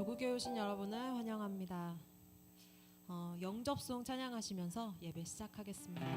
교구교회 오신 여러분을 환영합니다. 영접송 찬양하시면서 예배 시작하겠습니다.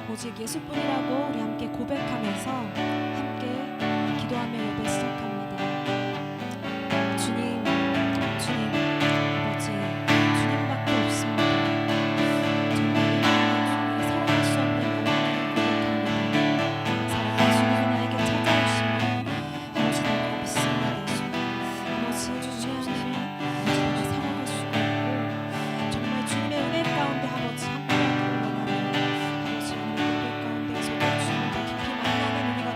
오직 예수뿐이라고 우리 함께 고백하면서 함께 기도하며 예배 시작합니다. 주님, 주님, 아버지, 주님밖에 없습니다. 정말 주님 살아갈 수 없는 고백합니다. 살아갈 수 없는 나에게 찾아오시면 아버지 내가 믿습니다. 아버지 주님 아버지 살아갈 수가 없고 정말 주님의 은혜 가운데 아버지 함께하기를 원하며 아버지 오늘 예배 가운데에서도 주님과 깊이 만나는 은혜가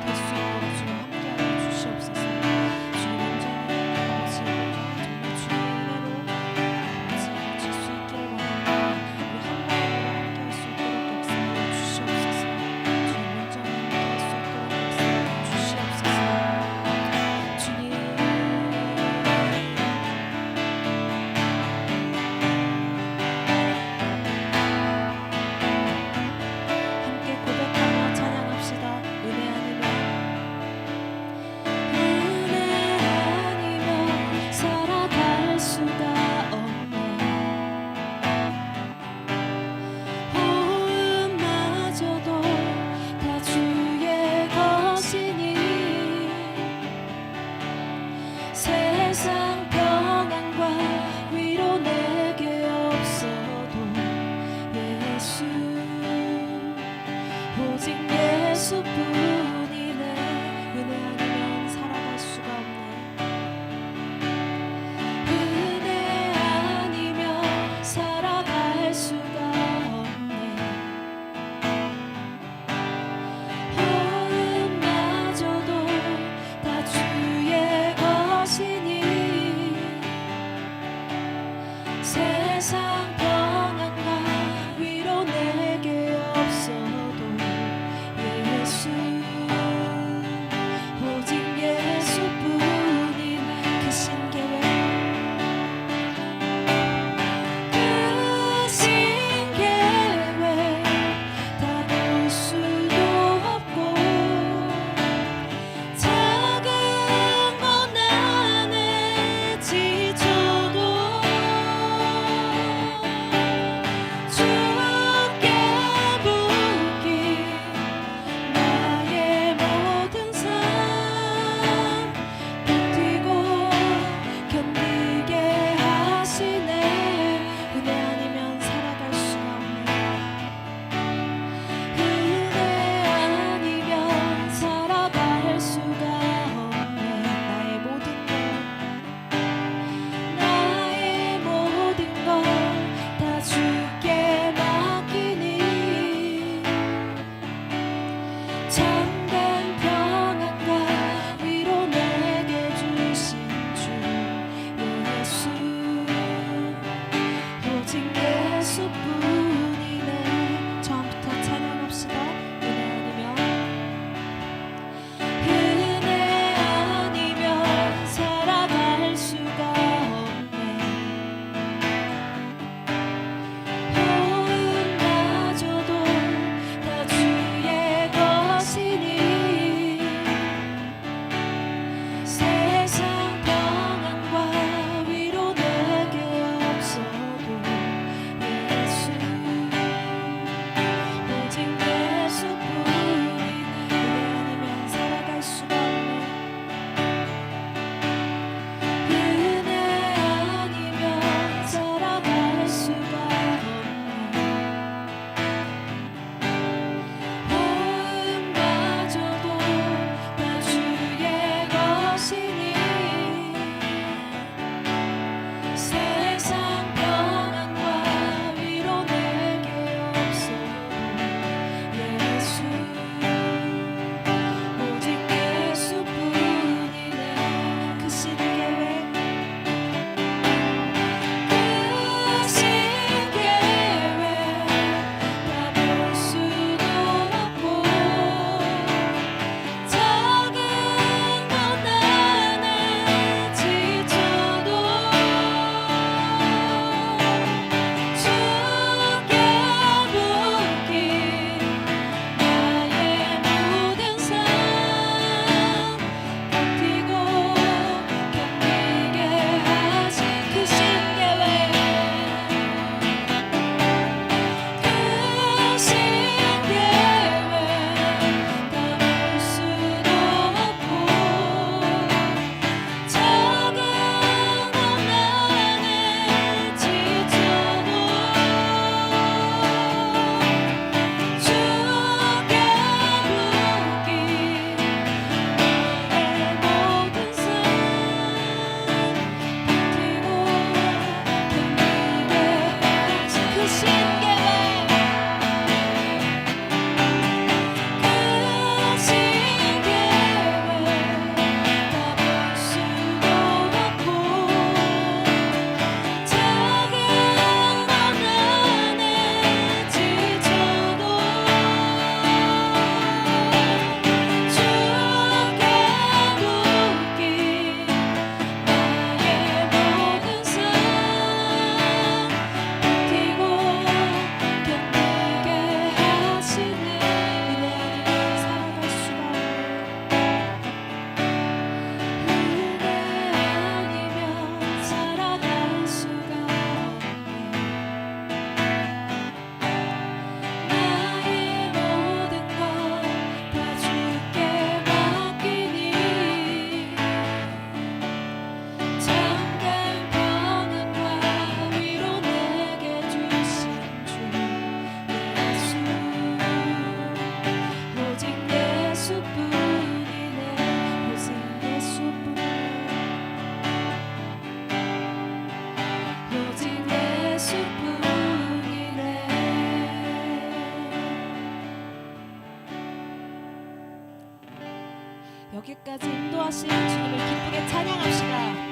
길까지 인도하신 주님을 기쁘게 찬양합시다.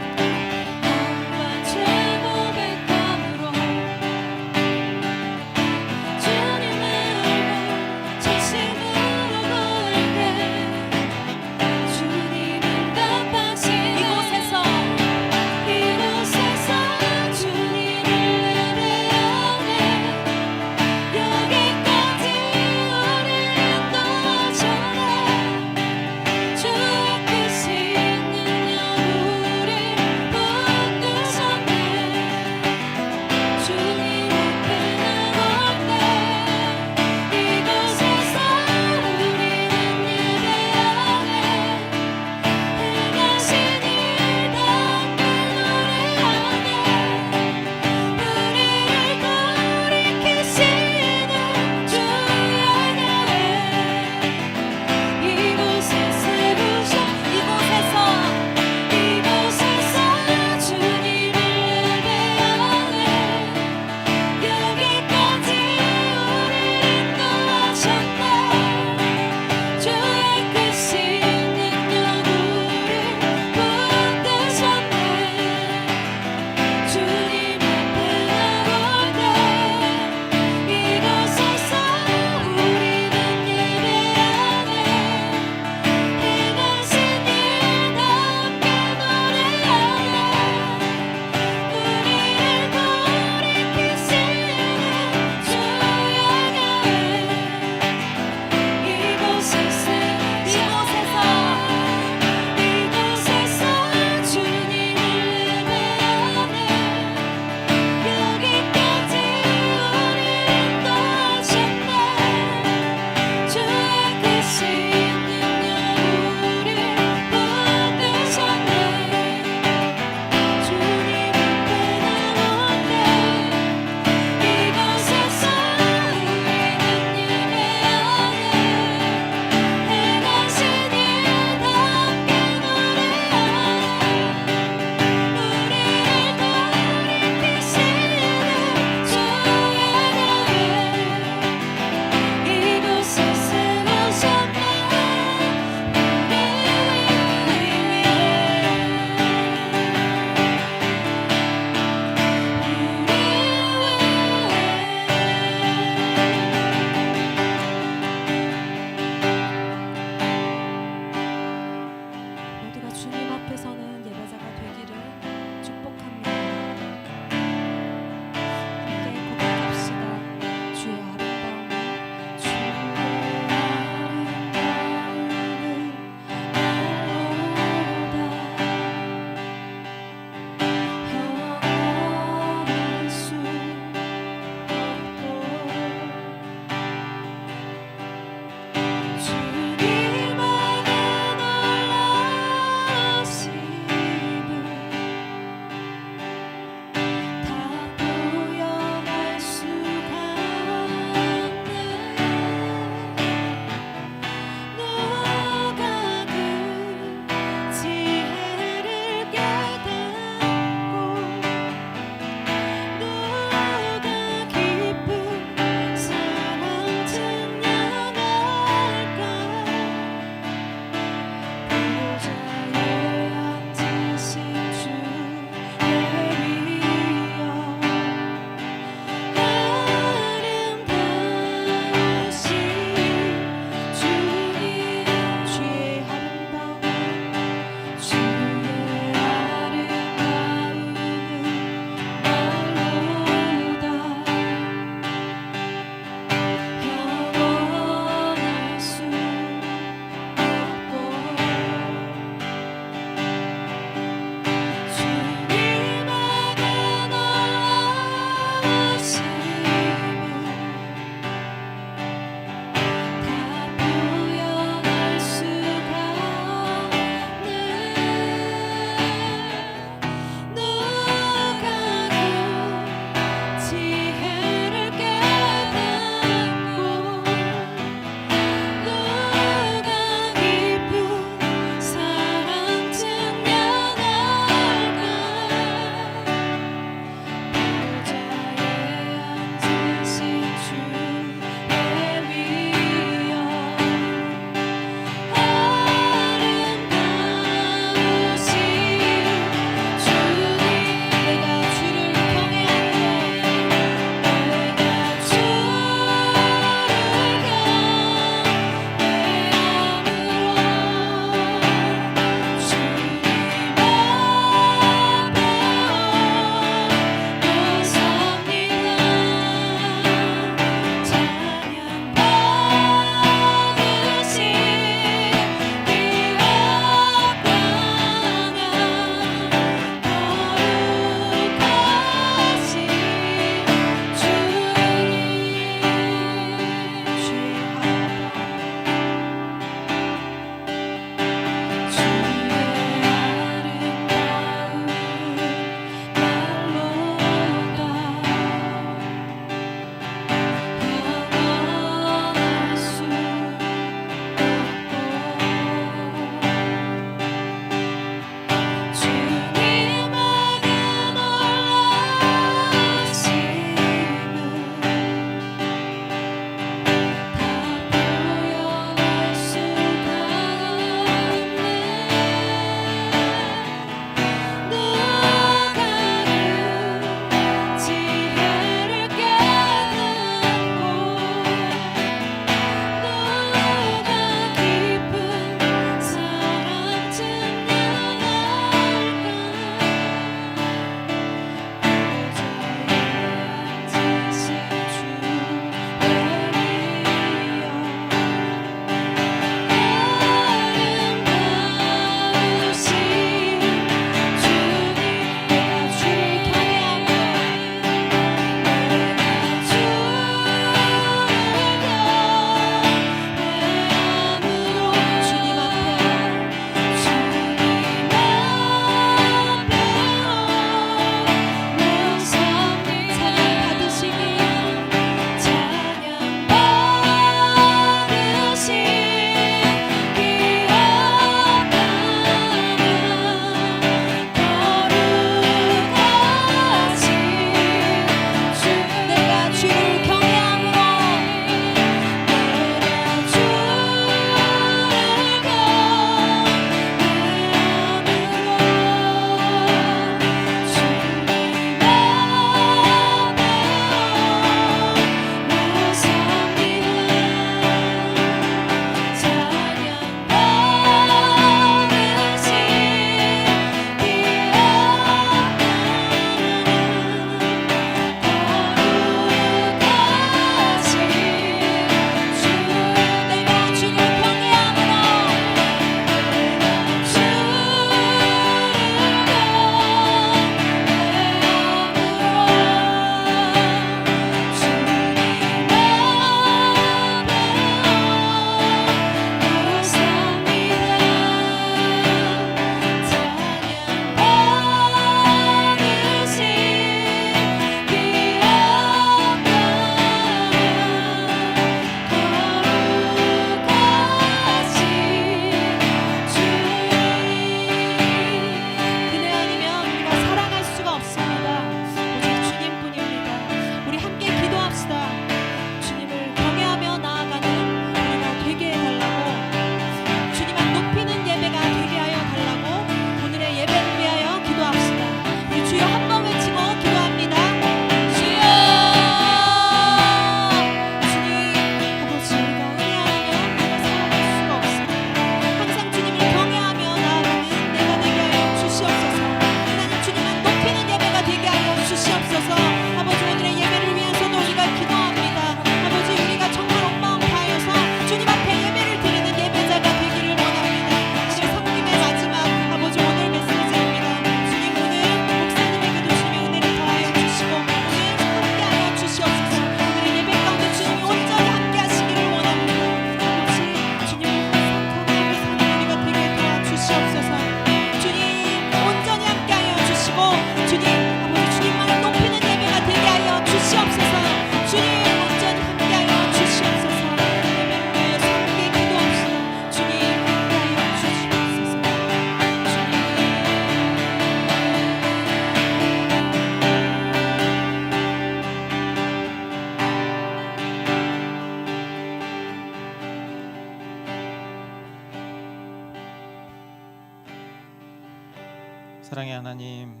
사랑의 하나님,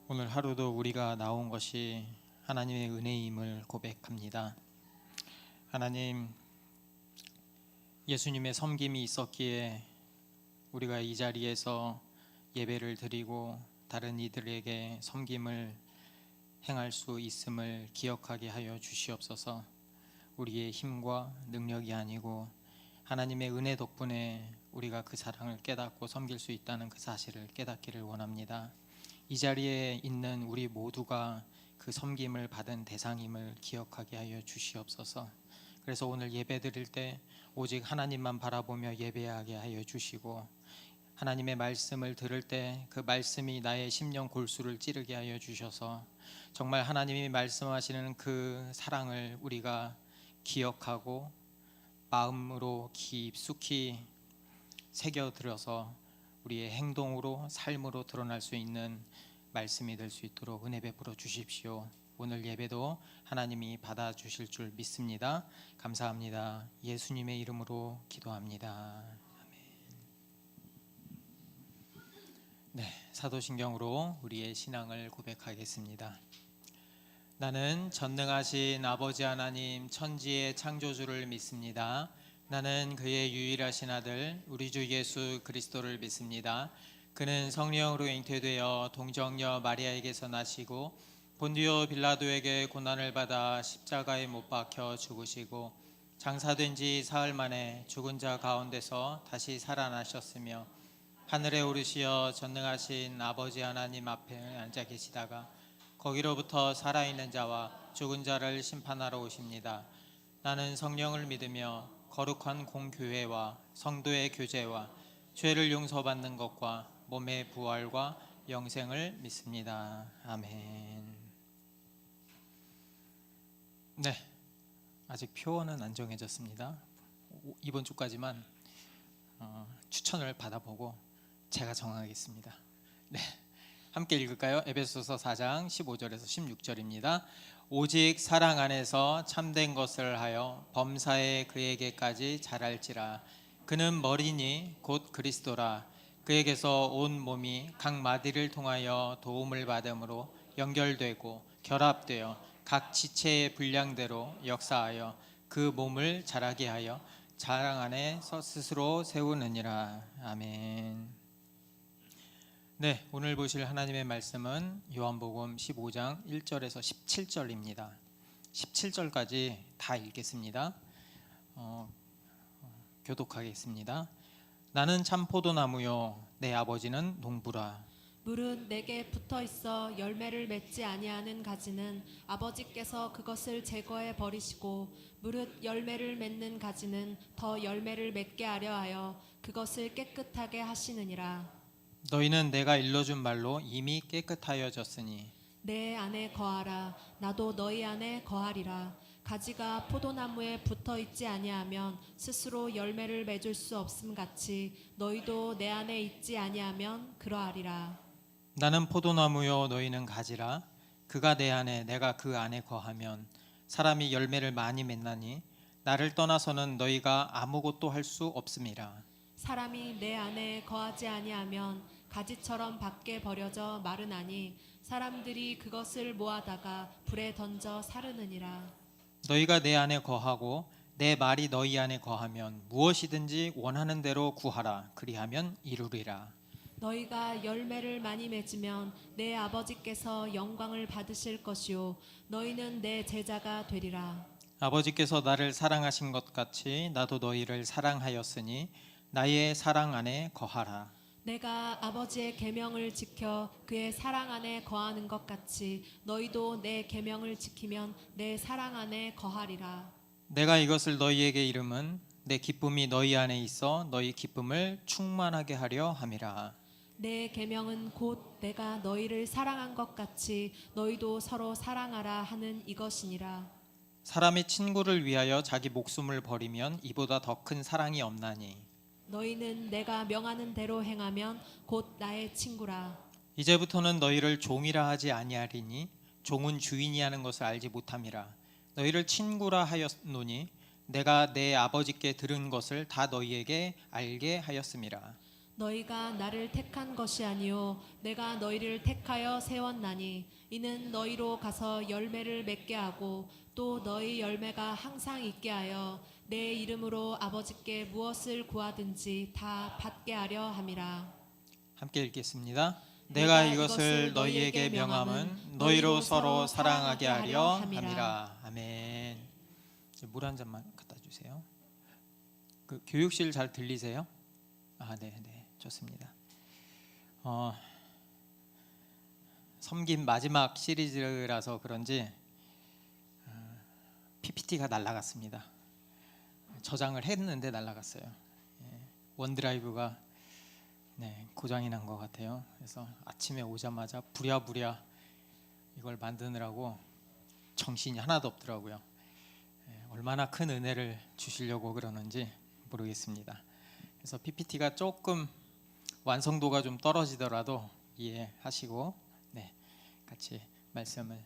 오늘 하루도 우리가 나온 것이 하나님의 은혜임을 고백합니다. 하나님, 예수님의 섬김이 있었기에 우리가 이 자리에서 예배를 드리고 다른 이들에게 섬김을 행할 수 있음을 기억하게 하여 주시옵소서. 우리의 힘과 능력이 아니고 하나님의 은혜 덕분에 우리가 그 사랑을 깨닫고 섬길 수 있다는 그 사실을 깨닫기를 원합니다. 이 자리에 있는 우리 모두가 그 섬김을 받은 대상임을 기억하게 하여 주시옵소서. 그래서 오늘 예배 드릴 때 오직 하나님만 바라보며 예배하게 하여 주시고, 하나님의 말씀을 들을 때 그 말씀이 나의 심령 골수를 찌르게 하여 주셔서 정말 하나님이 말씀하시는 그 사랑을 우리가 기억하고 마음으로 깊숙이 새겨들어서 우리의 행동으로 삶으로 드러날 수 있는 말씀이 될 수 있도록 은혜 베풀어 주십시오. 오늘 예배도 하나님이 받아주실 줄 믿습니다. 감사합니다. 예수님의 이름으로 기도합니다. 아멘. 네, 사도신경으로 우리의 신앙을 고백하겠습니다. 나는 전능하신 아버지 하나님 천지의 창조주를 믿습니다. 나는 그의 유일하신 아들 우리 주 예수 그리스도를 믿습니다. 그는 성령으로 잉태되어 동정녀 마리아에게서 나시고 본디오 빌라도에게 고난을 받아 십자가에 못 박혀 죽으시고 장사된 지 사흘 만에 죽은 자 가운데서 다시 살아나셨으며 하늘에 오르시어 전능하신 아버지 하나님 앞에 앉아 계시다가 거기로부터 살아있는 자와 죽은 자를 심판하러 오십니다. 나는 성령을 믿으며 거룩한 공교회와 성도의 교제와 죄를 용서받는 것과 몸의 부활과 영생을 믿습니다. 아멘. 네, 아직 표어는 안 정해졌습니다. 이번 주까지만 추천을 받아보고 제가 정하겠습니다. 네, 함께 읽을까요? 에베소서 4장 15절에서 16절입니다. 오직 사랑 안에서 참된 것을 하여 범사에 그에게까지 자랄지라. 그는 머리니 곧 그리스도라. 그에게서 온 몸이 각 마디를 통하여 도움을 받음으로 연결되고 결합되어 각 지체의 분량대로 역사하여 그 몸을 자라게 하여 사랑 안에서 스스로 세우느니라. 아멘. 네, 오늘 보실 하나님의 말씀은 요한복음 15장 1절에서 17절입니다. 17절까지 다 읽겠습니다. 교독하겠습니다. 나는 참 포도나무요 내 아버지는 농부라. 물은 내게 붙어 있어 열매를 맺지 아니하는 가지는 아버지께서 그것을 제거해 버리시고 무릇 열매를 맺는 가지는 더 열매를 맺게 하려 하여 그것을 깨끗하게 하시느니라. 너희는 내가 일러준 말로 이미 깨끗하여졌으니 내 안에 거하라. 나도 너희 안에 거하리라. 가지가 포도나무에 붙어 있지 아니하면 스스로 열매를 맺을 수 없음 같이 너희도 내 안에 있지 아니하면 그러하리라. 나는 포도나무요 너희는 가지라. 그가 내 안에 내가 그 안에 거하면 사람이 열매를 많이 맺나니 나를 떠나서는 너희가 아무것도 할 수 없음이라. 사람이 내 안에 거하지 아니하면 가지처럼 밖에 버려져 마르나니 사람들이 그것을 모아다가 불에 던져 사르느니라. 너희가 내 안에 거하고 내 말이 너희 안에 거하면 무엇이든지 원하는 대로 구하라. 그리하면 이루리라. 너희가 열매를 많이 맺으면 내 아버지께서 영광을 받으실 것이요 너희는 내 제자가 되리라. 아버지께서 나를 사랑하신 것 같이 나도 너희를 사랑하였으니 나의 사랑 안에 거하라. 내가 아버지의 계명을 지켜 그의 사랑 안에 거하는 것 같이 너희도 내 계명을 지키면 내 사랑 안에 거하리라. 내가 이것을 너희에게 이름은 내 기쁨이 너희 안에 있어 너희 기쁨을 충만하게 하려 함이라. 내 계명은 곧 내가 너희를 사랑한 것 같이 너희도 서로 사랑하라 하는 이것이니라. 사람이 친구를 위하여 자기 목숨을 버리면 이보다 더 큰 사랑이 없나니 너희는 내가 명하는 대로 행하면 곧 나의 친구라. 이제부터는 너희를 종이라 하지 아니하리니 종은 주인이 하는 것을 알지 못함이라. 너희를 친구라 하였노니 내가 내 아버지께 들은 것을 다 너희에게 알게 하였음이라. 너희가 나를 택한 것이 아니요 내가 너희를 택하여 세웠나니 이는 너희로 가서 열매를 맺게 하고 또 너희 열매가 항상 있게 하여 내 이름으로 아버지께 무엇을 구하든지 다 받게 하려 함이라. 함께 읽겠습니다. 내가 이것을 너희에게 명함은 너희로 서로 사랑하게 하려 함이라. 아멘. 물 한 잔만 갖다 주세요. 그 교육실 잘 들리세요? 아, 네, 좋습니다. 섬김 마지막 시리즈라서 그런지 PPT가 날아갔습니다. 저장을 했는데 날아갔어요. 원드라이브가 고장이 난 것 같아요. 그래서 아침에 오자마자 부랴부랴 이걸 만드느라고 정신이 하나도 없더라고요. 얼마나 큰 은혜를 주시려고 그러는지 모르겠습니다. 그래서 PPT가 조금 완성도가 좀 떨어지더라도 이해하시고 같이 말씀을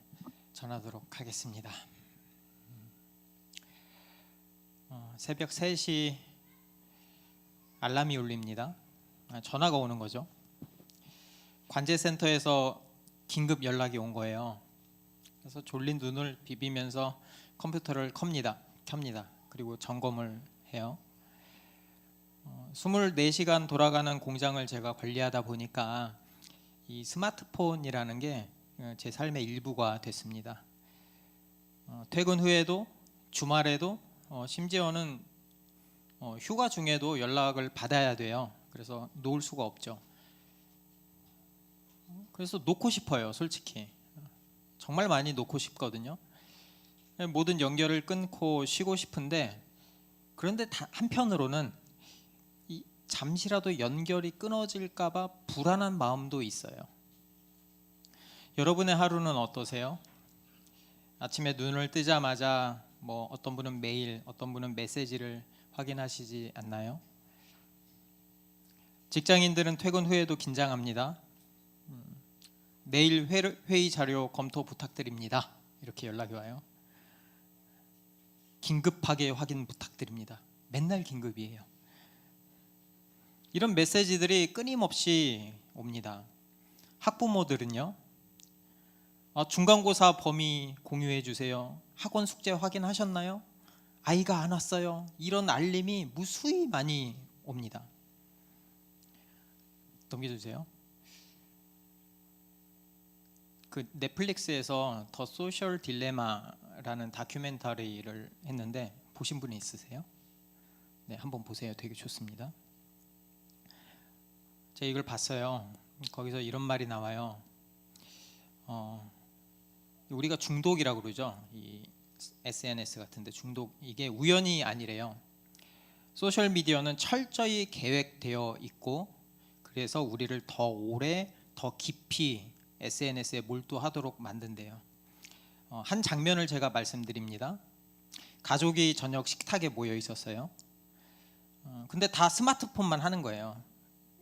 전하도록 하겠습니다. 새벽 3시 알람이 울립니다. 전화가 오는 거죠. 관제센터에서 긴급 연락이 온 거예요. 그래서 졸린 눈을 비비면서 컴퓨터를 켭니다. 그리고 점검을 해요. 24시간 돌아가는 공장을 제가 관리하다 보니까 이 스마트폰이라는 게 제 삶의 일부가 됐습니다. 퇴근 후에도 주말에도 심지어는 휴가 중에도 연락을 받아야 돼요. 그래서 놓을 수가 없죠. 그래서 놓고 싶어요, 솔직히. 정말 많이 놓고 싶거든요. 모든 연결을 끊고 쉬고 싶은데, 그런데 한편으로는 잠시라도 연결이 끊어질까봐 불안한 마음도 있어요. 여러분의 하루는 어떠세요? 아침에 눈을 뜨자마자 어떤 분은 메일, 어떤 분은 메시지를 확인하시지 않나요? 직장인들은 퇴근 후에도 긴장합니다. 내일 회의 자료 검토 부탁드립니다. 이렇게 연락이 와요. 긴급하게 확인 부탁드립니다. 맨날 긴급이에요. 이런 메시지들이 끊임없이 옵니다. 학부모들은요, 중간고사 범위 공유해 주세요. 학원 숙제 확인하셨나요? 아이가 안 왔어요. 이런 알림이 무수히 많이 옵니다. 넘겨주세요. 그 넷플릭스에서 더 소셜 딜레마라는 다큐멘터리를 했는데 보신 분이 있으세요? 네, 한번 보세요. 되게 좋습니다. 제가 이걸 봤어요. 거기서 이런 말이 나와요. 우리가 중독이라고 그러죠. 이 SNS 같은데 중독, 이게 우연이 아니래요. 소셜 미디어는 철저히 계획되어 있고, 그래서 우리를 더 오래 더 깊이 SNS에 몰두하도록 만든대요. 한 장면을 제가 말씀드립니다. 가족이 저녁 식탁에 모여 있었어요. 근데 다 스마트폰만 하는 거예요.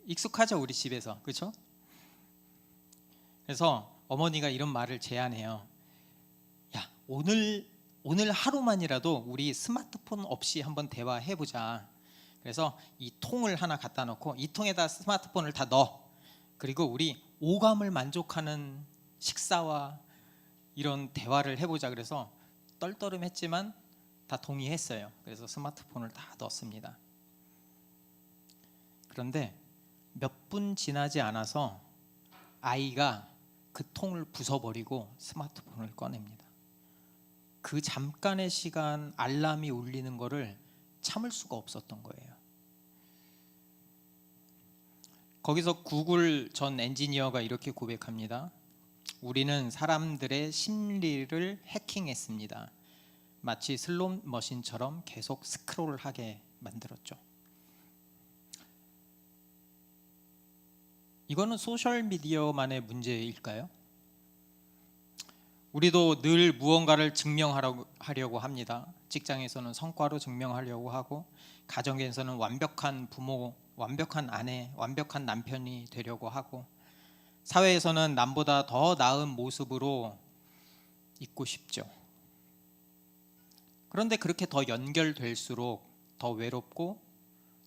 익숙하죠, 우리 집에서. 그렇죠? 그래서 어머니가 이런 말을 제안해요. 야, 오늘 하루만이라도 우리 스마트폰 없이 한번 대화해보자. 그래서 이 통을 하나 갖다 놓고 이 통에다 스마트폰을 다 넣어. 그리고 우리 오감을 만족하는 식사와 이런 대화를 해보자. 그래서 떨떠름했지만 다 동의했어요. 그래서 스마트폰을 다 넣었습니다. 그런데 몇 분 지나지 않아서 아이가 그 통을 부숴버리고 스마트폰을 꺼냅니다. 그 잠깐의 시간 알람이 울리는 거를 참을 수가 없었던 거예요. 거기서 구글 전 엔지니어가 이렇게 고백합니다. 우리는 사람들의 심리를 해킹했습니다. 마치 슬롯 머신처럼 계속 스크롤하게 만들었죠. 이거는 소셜미디어만의 문제일까요? 우리도 늘 무언가를 증명하려고 합니다. 직장에서는 성과로 증명하려고 하고, 가정에서는 완벽한 부모, 완벽한 아내, 완벽한 남편이 되려고 하고, 사회에서는 남보다 더 나은 모습으로 있고 싶죠. 그런데 그렇게 더 연결될수록 더 외롭고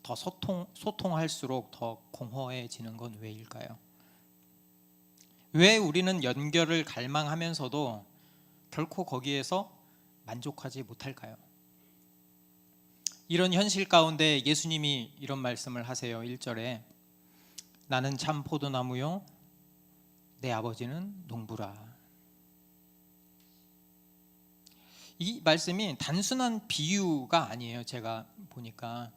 더 소통할수록 더 공허해지는 건 왜일까요? 왜 우리는 연결을 갈망하면서도 결코 거기에서 만족하지 못할까요? 이런 현실 가운데 예수님이 이런 말씀을 하세요. 1절에 나는 참 포도나무요 내 아버지는 농부라. 이 말씀이 단순한 비유가 아니에요. 제가 보니까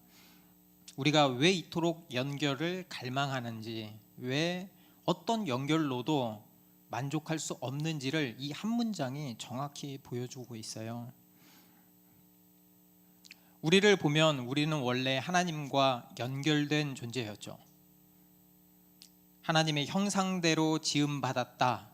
우리가 왜 이토록 연결을 갈망하는지, 왜 어떤 연결로도 만족할 수 없는지를 이 한 문장이 정확히 보여주고 있어요. 우리를 보면 우리는 원래 하나님과 연결된 존재였죠. 하나님의 형상대로 지음받았다.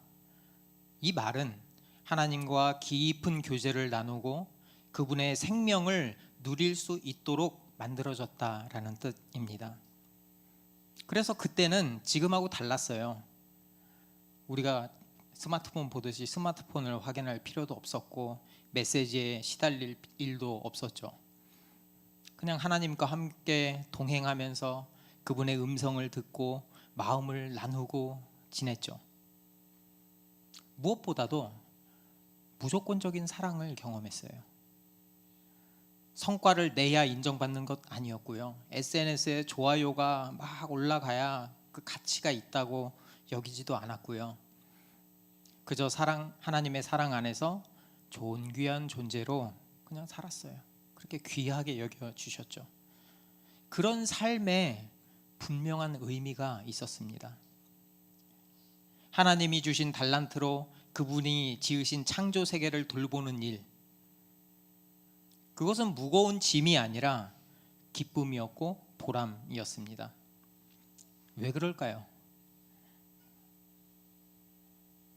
이 말은 하나님과 깊은 교제를 나누고 그분의 생명을 누릴 수 있도록 만들어졌다라는 뜻입니다. 그래서 그때는 지금하고 달랐어요. 우리가 스마트폰 보듯이 스마트폰을 확인할 필요도 없었고 메시지에 시달릴 일도 없었죠. 그냥 하나님과 함께 동행하면서 그분의 음성을 듣고 마음을 나누고 지냈죠. 무엇보다도 무조건적인 사랑을 경험했어요. 성과를 내야 인정받는 것 아니었고요. SNS에 좋아요가 막 올라가야 그 가치가 있다고 여기지도 않았고요. 그저 하나님의 사랑 안에서 좋은 귀한 존재로 그냥 살았어요. 그렇게 귀하게 여겨주셨죠. 그런 삶에 분명한 의미가 있었습니다. 하나님이 주신 달란트로 그분이 지으신 창조 세계를 돌보는 일, 그것은 무거운 짐이 아니라 기쁨이었고 보람이었습니다. 왜 그럴까요?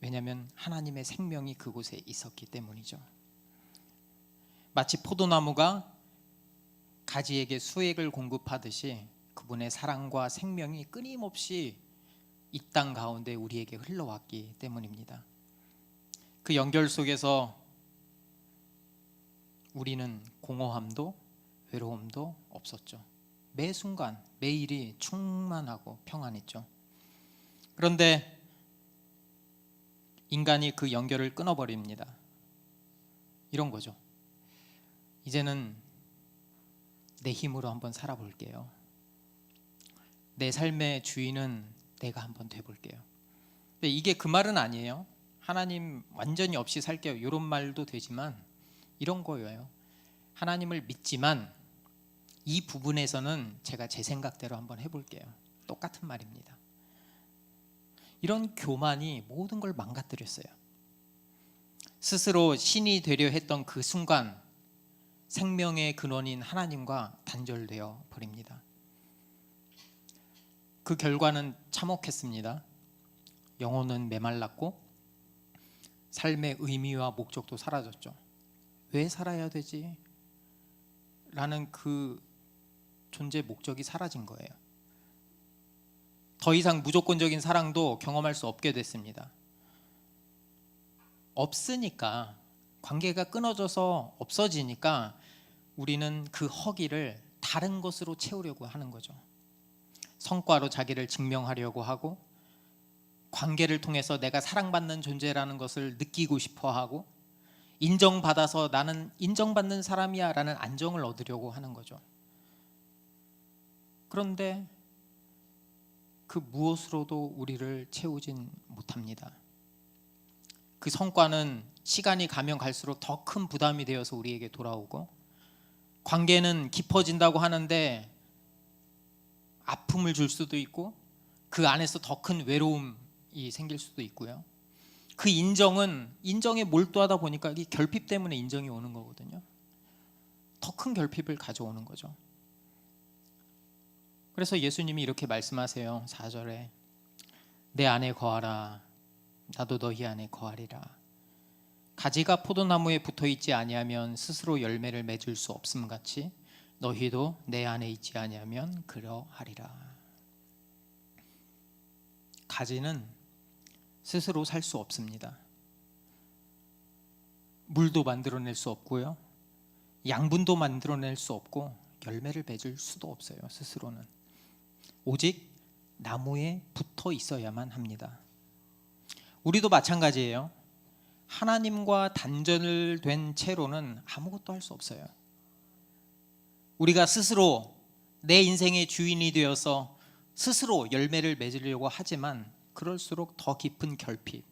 왜냐하면 하나님의 생명이 그곳에 있었기 때문이죠. 마치 포도나무가 가지에게 수액을 공급하듯이 그분의 사랑과 생명이 끊임없이 이 땅 가운데 우리에게 흘러왔기 때문입니다. 그 연결 속에서 우리는 공허함도 외로움도 없었죠. 매 순간 매일이 충만하고 평안했죠. 그런데 인간이 그 연결을 끊어버립니다. 이런 거죠. 이제는 내 힘으로 한번 살아볼게요. 내 삶의 주인은 내가 한번 돼볼게요. 근데 이게 그 말은 아니에요. 하나님 완전히 없이 살게요. 이런 말도 되지만 이런 거예요. 하나님을 믿지만 이 부분에서는 제가 제 생각대로 한번 해볼게요. 똑같은 말입니다. 이런 교만이 모든 걸 망가뜨렸어요. 스스로 신이 되려 했던 그 순간 생명의 근원인 하나님과 단절되어 버립니다. 그 결과는 참혹했습니다. 영혼은 메말랐고 삶의 의미와 목적도 사라졌죠. 왜 살아야 되지? 라는 그 존재 목적이 사라진 거예요. 더 이상 무조건적인 사랑도 경험할 수 없게 됐습니다. 없으니까, 관계가 끊어져서 없어지니까 우리는 그 허기를 다른 것으로 채우려고 하는 거죠. 성과로 자기를 증명하려고 하고, 관계를 통해서 내가 사랑받는 존재라는 것을 느끼고 싶어 하고, 인정받아서 나는 인정받는 사람이야 라는 안정을 얻으려고 하는 거죠. 그런데 그 무엇으로도 우리를 채우진 못합니다. 그 성과는 시간이 가면 갈수록 더 큰 부담이 되어서 우리에게 돌아오고, 관계는 깊어진다고 하는데 아픔을 줄 수도 있고, 그 안에서 더 큰 외로움이 생길 수도 있고요. 그 인정에 몰두하다 보니까 이 결핍 때문에 인정이 오는 거거든요. 더 큰 결핍을 가져오는 거죠. 그래서 예수님이 이렇게 말씀하세요. 4절에 내 안에 거하라 나도 너희 안에 거하리라. 가지가 포도나무에 붙어있지 아니하면 스스로 열매를 맺을 수 없음 같이 너희도 내 안에 있지 아니하면 그러하리라. 가지는 스스로 살 수 없습니다. 물도 만들어낼 수 없고요, 양분도 만들어낼 수 없고, 열매를 맺을 수도 없어요. 스스로는 오직 나무에 붙어 있어야만 합니다. 우리도 마찬가지예요. 하나님과 단절된 채로는 아무것도 할 수 없어요. 우리가 스스로 내 인생의 주인이 되어서 스스로 열매를 맺으려고 하지만 그럴수록 더 깊은 결핍,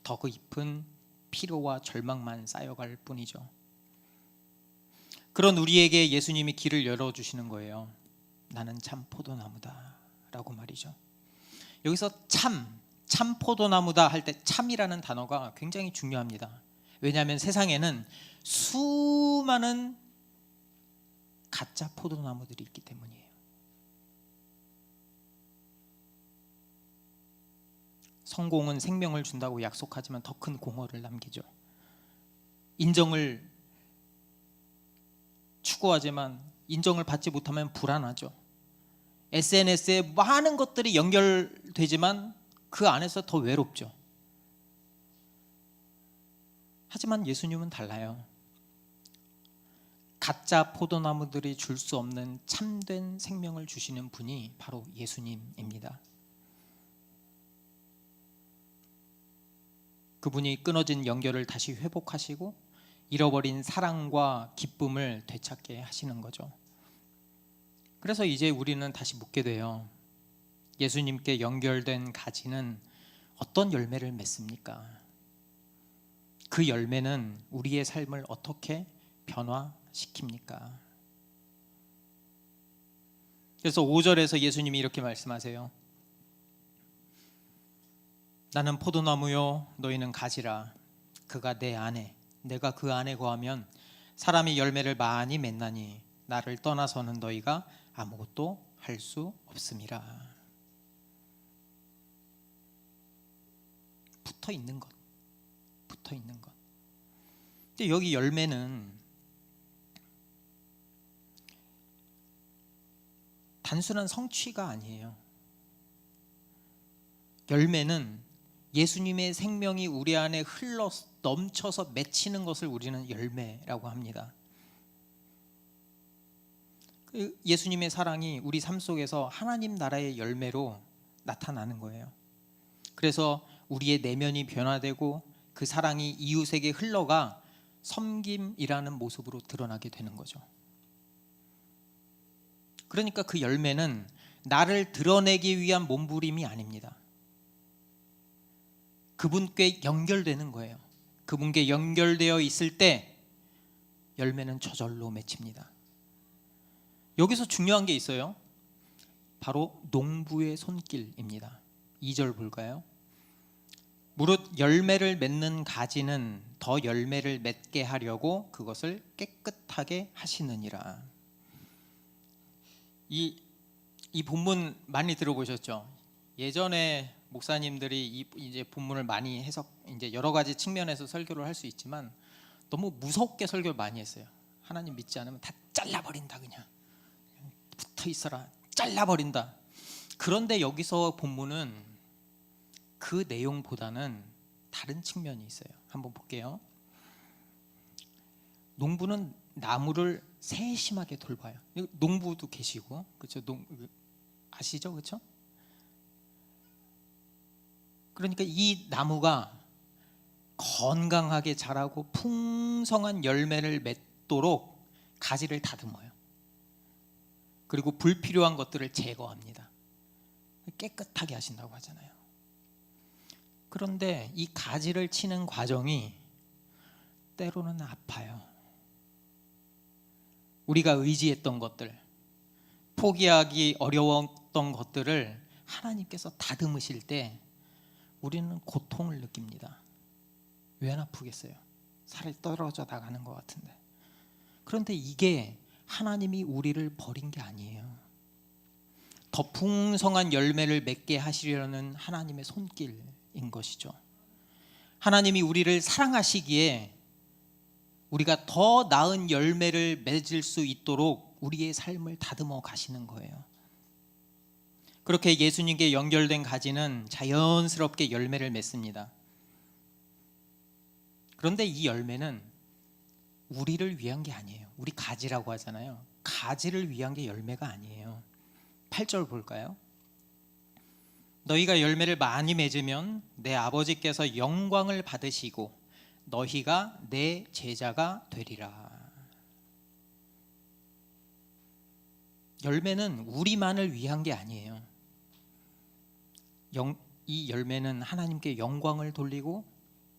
더 깊은 피로와 절망만 쌓여갈 뿐이죠. 그런 우리에게 예수님이 길을 열어주시는 거예요. 나는 참 포도나무다 라고 말이죠. 여기서 참 포도나무다 할 때 참이라는 단어가 굉장히 중요합니다. 왜냐하면 세상에는 수많은 가짜 포도나무들이 있기 때문이에요. 성공은 생명을 준다고 약속하지만 더 큰 공허를 남기죠. 인정을 추구하지만 인정을 받지 못하면 불안하죠. SNS에 많은 것들이 연결되지만 그 안에서 더 외롭죠. 하지만 예수님은 달라요. 가짜 포도나무들이 줄 수 없는 참된 생명을 주시는 분이 바로 예수님입니다. 그분이 끊어진 연결을 다시 회복하시고 잃어버린 사랑과 기쁨을 되찾게 하시는 거죠. 그래서 이제 우리는 다시 묻게 돼요. 예수님께 연결된 가지는 어떤 열매를 맺습니까? 그 열매는 우리의 삶을 어떻게 변화시킵니까? 그래서 5절에서 예수님이 이렇게 말씀하세요. 나는 포도나무요 너희는 가지라. 그가 내 안에 내가 그 안에 거하면 사람이 열매를 많이 맺나니 나를 떠나서는 너희가 아무것도 할 수 없음이라. 붙어 있는 것. 근데 여기 열매는 단순한 성취가 아니에요. 열매는 예수님의 생명이 우리 안에 흘러 넘쳐서 맺히는 것을 우리는 열매라고 합니다. 예수님의 사랑이 우리 삶 속에서 하나님 나라의 열매로 나타나는 거예요. 그래서 우리의 내면이 변화되고 그 사랑이 이웃에게 흘러가 섬김이라는 모습으로 드러나게 되는 거죠. 그러니까 그 열매는 나를 드러내기 위한 몸부림이 아닙니다. 그분께 연결되는 거예요. 그분께 연결되어 있을 때 열매는 저절로 맺힙니다. 여기서 중요한 게 있어요. 바로 농부의 손길입니다. 2절 볼까요? 무릇 열매를 맺는 가지는 더 열매를 맺게 하려고 그것을 깨끗하게 하시느니라. 이 본문 많이 들어보셨죠? 예전에 목사님들이 이제 본문을 많이 해석 이제 여러 가지 측면에서 설교를 할 수 있지만 너무 무섭게 설교를 많이 했어요. 하나님 믿지 않으면 다 잘라버린다. 그냥 붙어 있어라. 잘라버린다. 그런데 여기서 본문은 그 내용보다는 다른 측면이 있어요. 한번 볼게요. 농부는 나무를 세심하게 돌봐요. 농부도 계시고, 그렇죠? 아시죠, 그렇죠? 그러니까 이 나무가 건강하게 자라고 풍성한 열매를 맺도록 가지를 다듬어요. 그리고 불필요한 것들을 제거합니다. 깨끗하게 하신다고 하잖아요. 그런데 이 가지를 치는 과정이 때로는 아파요. 우리가 의지했던 것들, 포기하기 어려웠던 것들을 하나님께서 다듬으실 때 우리는 고통을 느낍니다. 왜 안 아프겠어요? 살이 떨어져 나가는 것 같은데. 그런데 이게 하나님이 우리를 버린 게 아니에요. 더 풍성한 열매를 맺게 하시려는 하나님의 손길인 것이죠. 하나님이 우리를 사랑하시기에 우리가 더 나은 열매를 맺을 수 있도록 우리의 삶을 다듬어 가시는 거예요. 그렇게 예수님께 연결된 가지는 자연스럽게 열매를 맺습니다. 그런데 이 열매는 우리를 위한 게 아니에요. 우리 가지라고 하잖아요. 가지를 위한 게 열매가 아니에요. 8절 볼까요? 너희가 열매를 많이 맺으면 내 아버지께서 영광을 받으시고 너희가 내 제자가 되리라. 열매는 우리만을 위한 게 아니에요. 이 열매는 하나님께 영광을 돌리고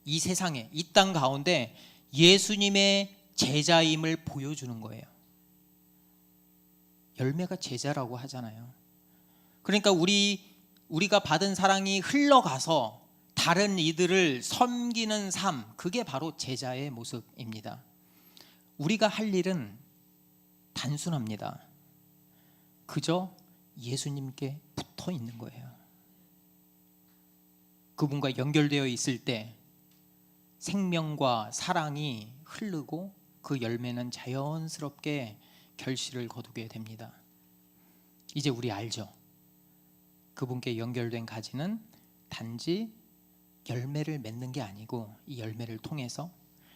이 세상에, 이 땅 가운데 예수님의 제자임을 보여주는 거예요. 열매가 제자라고 하잖아요. 그러니까 우리가 받은 사랑이 흘러가서 다른 이들을 섬기는 삶, 그게 바로 제자의 모습입니다. 우리가 할 일은 단순합니다. 그저 예수님께 붙어 있는 거예요. 그분과 연결되어 있을 때 생명과 사랑이 흐르고 그 열매는 자연스럽게 결실을 거두게 됩니다. 이제 우리 알죠? 그분께 연결된 가지는 단지 열매를 맺는 게 아니고 이 열매를 통해서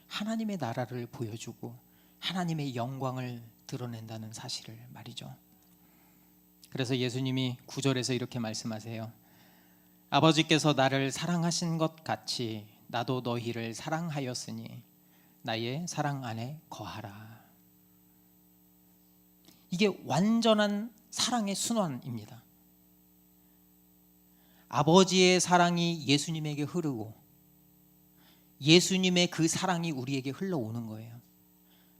하나님의 나라를 보여주고 하나님의 영광을 드러낸다는 사실을 말이죠. 그래서 예수님이 9절에서 이렇게 말씀하세요. 아버지께서 나를 사랑하신 것 같이 나도 너희를 사랑하였으니 나의 사랑 안에 거하라. 이게 완전한 사랑의 순환입니다. 아버지의 사랑이 예수님에게 흐르고 예수님의 그 사랑이 우리에게 흘러오는 거예요.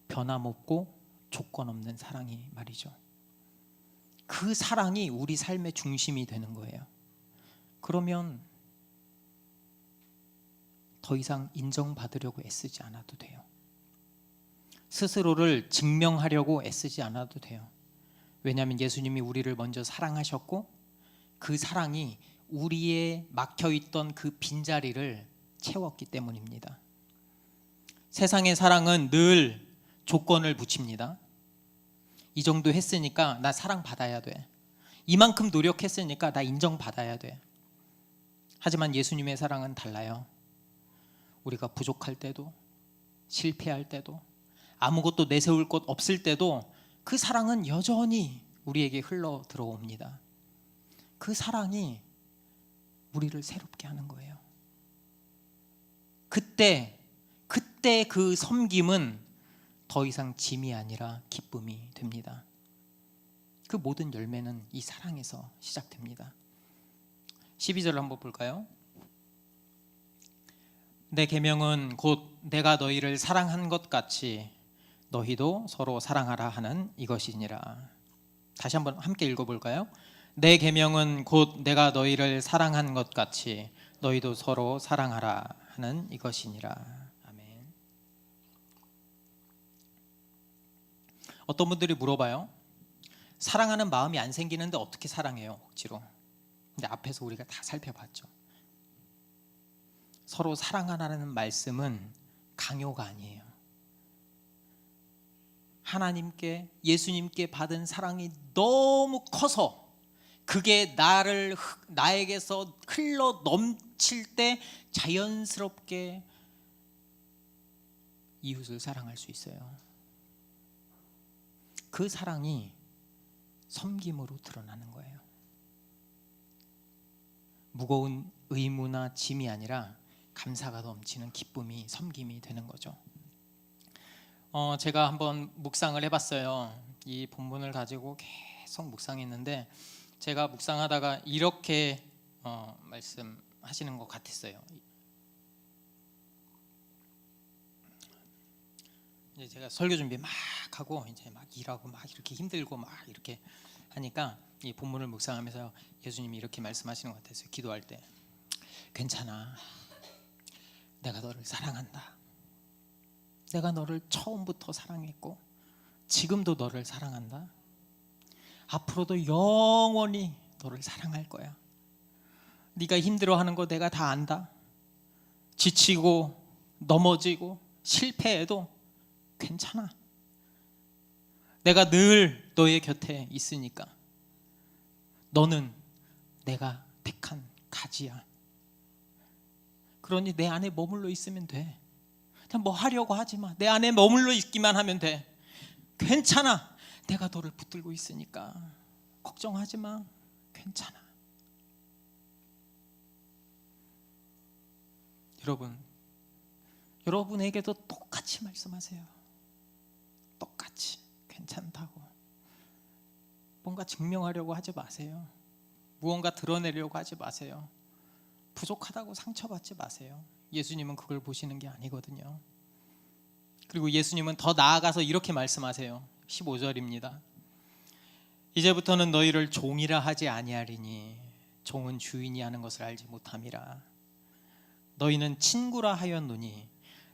변함없고 조건 없는 사랑이 말이죠. 그 사랑이 우리 삶의 중심이 되는 거예요. 그러면 더 이상 인정받으려고 애쓰지 않아도 돼요. 스스로를 증명하려고 애쓰지 않아도 돼요. 왜냐하면 예수님이 우리를 먼저 사랑하셨고 그 사랑이 우리의 막혀있던 그 빈자리를 채웠기 때문입니다. 세상의 사랑은 늘 조건을 붙입니다. 이 정도 했으니까 나 사랑받아야 돼. 이만큼 노력했으니까 나 인정받아야 돼. 하지만 예수님의 사랑은 달라요. 우리가 부족할 때도, 실패할 때도, 아무것도 내세울 것 없을 때도 그 사랑은 여전히 우리에게 흘러 들어옵니다. 그 사랑이 우리를 새롭게 하는 거예요. 그때 그 섬김은 더 이상 짐이 아니라 기쁨이 됩니다. 그 모든 열매는 이 사랑에서 시작됩니다. 12절 한번 볼까요? 내 계명은 곧 내가 너희를 사랑한 것 같이 너희도 서로 사랑하라 하는 이것이니라. 다시 한번 함께 읽어볼까요? 내 계명은 곧 내가 너희를 사랑한 것 같이 너희도 서로 사랑하라 하는 이것이니라. 아멘. 어떤 분들이 물어봐요. 사랑하는 마음이 안 생기는데 어떻게 사랑해요? 억지로. 근데 앞에서 우리가 다 살펴봤죠. 서로 사랑하라는 말씀은 강요가 아니에요. 하나님께, 예수님께 받은 사랑이 너무 커서 그게 나에게서 흘러 넘칠 때 자연스럽게 이웃을 사랑할 수 있어요. 그 사랑이 섬김으로 드러나는 거예요. 무거운 의무나 짐이 아니라 감사가 넘치는 기쁨이 섬김이 되는 거죠. 제가 한번 묵상을 해봤어요. 이 본문을 가지고 계속 묵상했는데 제가 묵상하다가 이렇게 말씀하시는 것 같았어요. 이제 제가 설교 준비 막 하고 이제 막 일하고 막 이렇게 힘들고 막 이렇게 하니까 이 본문을 묵상하면서 예수님이 이렇게 말씀하시는 것 같았어요. 기도할 때 괜찮아. 내가 너를 사랑한다. 내가 너를 처음부터 사랑했고 지금도 너를 사랑한다. 앞으로도 영원히 너를 사랑할 거야. 네가 힘들어하는 거 내가 다 안다. 지치고 넘어지고 실패해도 괜찮아. 내가 늘 너의 곁에 있으니까. 너는 내가 택한 가지야. 그러니 내 안에 머물러 있으면 돼. 그냥 뭐 하려고 하지 마. 내 안에 머물러 있기만 하면 돼. 괜찮아. 내가 너를 붙들고 있으니까 걱정하지 마. 괜찮아. 여러분에게도 똑같이 말씀하세요. 똑같이 괜찮다고. 뭔가 증명하려고 하지 마세요. 무언가 드러내려고 하지 마세요. 부족하다고 상처받지 마세요. 예수님은 그걸 보시는 게 아니거든요. 그리고 예수님은 더 나아가서 이렇게 말씀하세요. 15절입니다. 이제부터는 너희를 종이라 하지 아니하리니 종은 주인이 하는 것을 알지 못함이라. 너희는 친구라 하였노니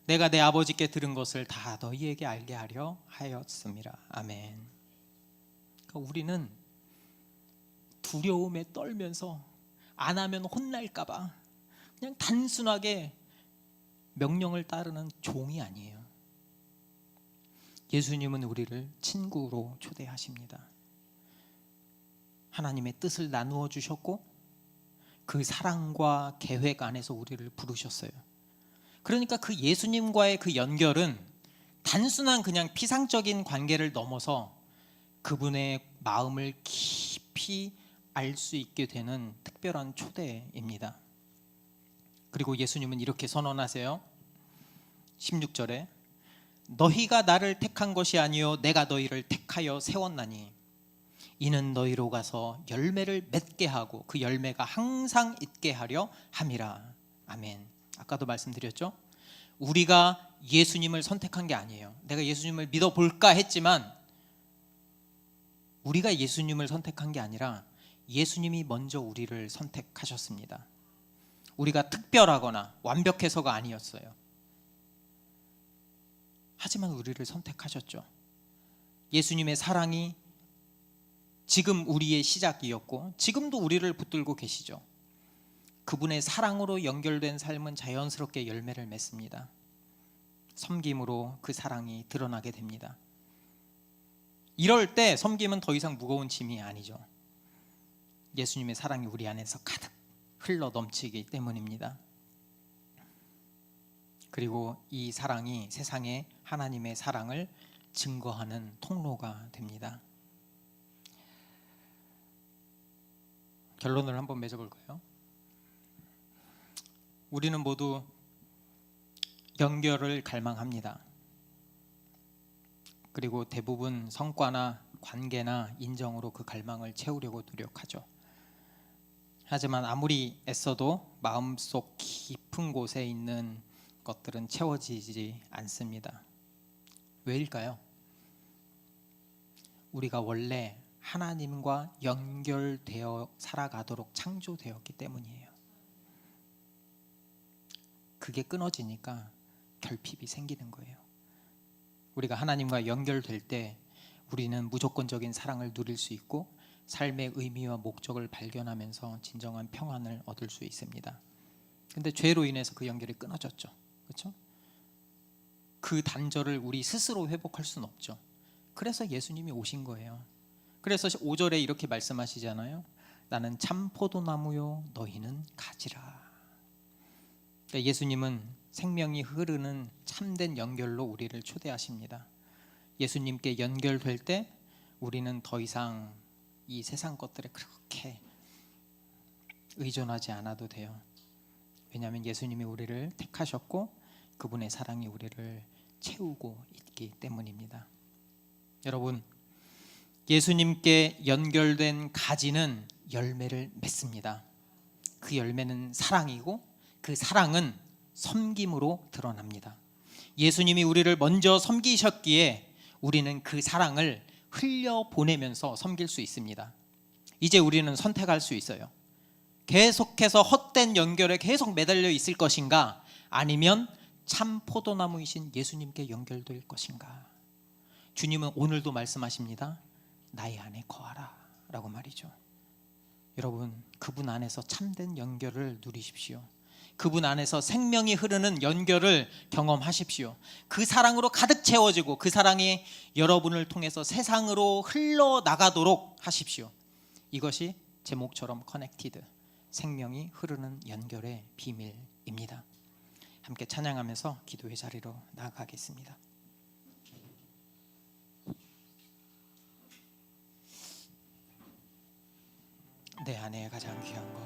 내가 내 아버지께 들은 것을 다 너희에게 알게 하려 하였음이라. 아멘. 그러니까 우리는 두려움에 떨면서 안 하면 혼날까 봐 그냥 단순하게 명령을 따르는 종이 아니에요. 예수님은 우리를 친구로 초대하십니다. 하나님의 뜻을 나누어 주셨고 그 사랑과 계획 안에서 우리를 부르셨어요. 그러니까 그 예수님과의 그 연결은 단순한 그냥 피상적인 관계를 넘어서 그분의 마음을 깊이 알 수 있게 되는 특별한 초대입니다. 그리고 예수님은 이렇게 선언하세요. 16절에 너희가 나를 택한 것이 아니요 내가 너희를 택하여 세웠나니 이는 너희로 가서 열매를 맺게 하고 그 열매가 항상 있게 하려 함이라. 아멘. 아까도 말씀드렸죠. 우리가 예수님을 선택한 게 아니에요. 내가 예수님을 믿어볼까 했지만 우리가 예수님을 선택한 게 아니라 예수님이 먼저 우리를 선택하셨습니다. 우리가 특별하거나 완벽해서가 아니었어요. 하지만 우리를 선택하셨죠. 예수님의 사랑이 지금 우리의 시작이었고 지금도 우리를 붙들고 계시죠. 그분의 사랑으로 연결된 삶은 자연스럽게 열매를 맺습니다. 섬김으로 그 사랑이 드러나게 됩니다. 이럴 때 섬김은 더 이상 무거운 짐이 아니죠. 예수님의 사랑이 우리 안에서 가득 흘러 넘치기 때문입니다. 그리고 이 사랑이 세상에 하나님의 사랑을 증거하는 통로가 됩니다. 결론을 한번 맺어볼까요? 우리는 모두 연결을 갈망합니다. 그리고 대부분 성과나 관계나 인정으로 그 갈망을 채우려고 노력하죠. 하지만 아무리 애써도 마음속 깊은 곳에 있는 것들은 채워지지 않습니다. 왜일까요? 우리가 원래 하나님과 연결되어 살아가도록 창조되었기 때문이에요. 그게 끊어지니까 결핍이 생기는 거예요. 우리가 하나님과 연결될 때 우리는 무조건적인 사랑을 누릴 수 있고 삶의 의미와 목적을 발견하면서 진정한 평안을 얻을 수 있습니다. 근데 죄로 인해서 그 연결이 끊어졌죠. 그렇죠? 그 단절을 우리 스스로 회복할 수는 없죠. 그래서 예수님이 오신 거예요. 그래서 5절에 이렇게 말씀하시잖아요. 나는 참 포도나무요 너희는 가지라. 그러니까 예수님은 생명이 흐르는 참된 연결로 우리를 초대하십니다. 예수님께 연결될 때 우리는 더 이상 이 세상 것들에 그렇게 의존하지 않아도 돼요. 왜냐하면 예수님이 우리를 택하셨고 그분의 사랑이 우리를 채우고 있기 때문입니다. 여러분, 예수님께 연결된 가지는 열매를 맺습니다. 그 열매는 사랑이고 그 사랑은 섬김으로 드러납니다. 예수님이 우리를 먼저 섬기셨기에 우리는 그 사랑을 흘려보내면서 섬길 수 있습니다. 이제 우리는 선택할 수 있어요. 계속해서 헛된 연결에 계속 매달려 있을 것인가, 아니면 참 포도나무이신 예수님께 연결될 것인가. 주님은 오늘도 말씀하십니다. 나의 안에 거하라 라고 말이죠. 여러분, 그분 안에서 참된 연결을 누리십시오. 그분 안에서 생명이 흐르는 연결을 경험하십시오. 그 사랑으로 가득 채워지고 그 사랑이 여러분을 통해서 세상으로 흘러나가도록 하십시오. 이것이 제목처럼 커넥티드, 생명이 흐르는 연결의 비밀입니다. 함께 찬양하면서 기도의 자리로 나아가겠습니다. 내 안에 가장 귀한 것.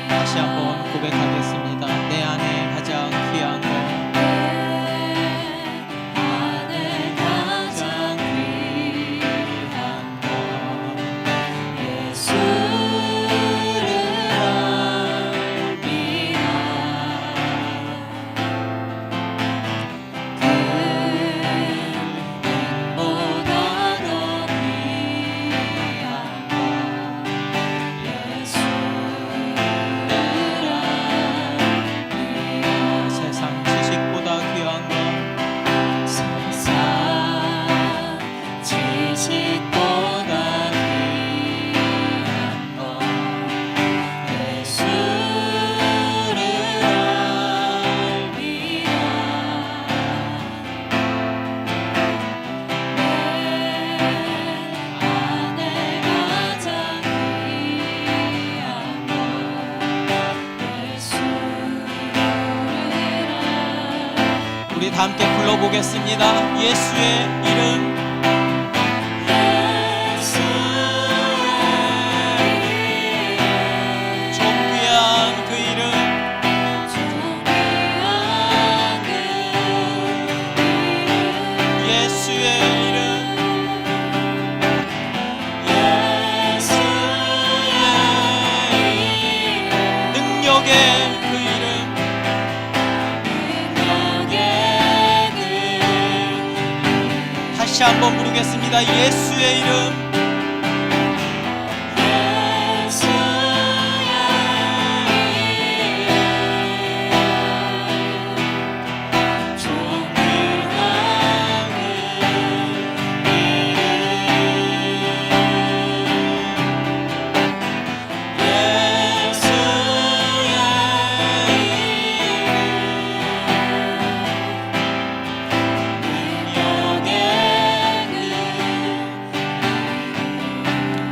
다시 한번 고백하겠습니다. 내 안에 가장 귀한 것. 안에 가장 귀한 것 예수를 알미라 금보다 더 귀한 것 세상 지식보다 귀한 것. 세상 지식보다 귀한 것 예수를 알미라 내 안에 가장 귀한 것 예수를 우리 다 함께 불러보겠습니다. 예수의 이름. 존귀한 그 이름. 예수의 이름. 능력의 그 이름. 다시 한번 부르겠습니다. 예수의 이름.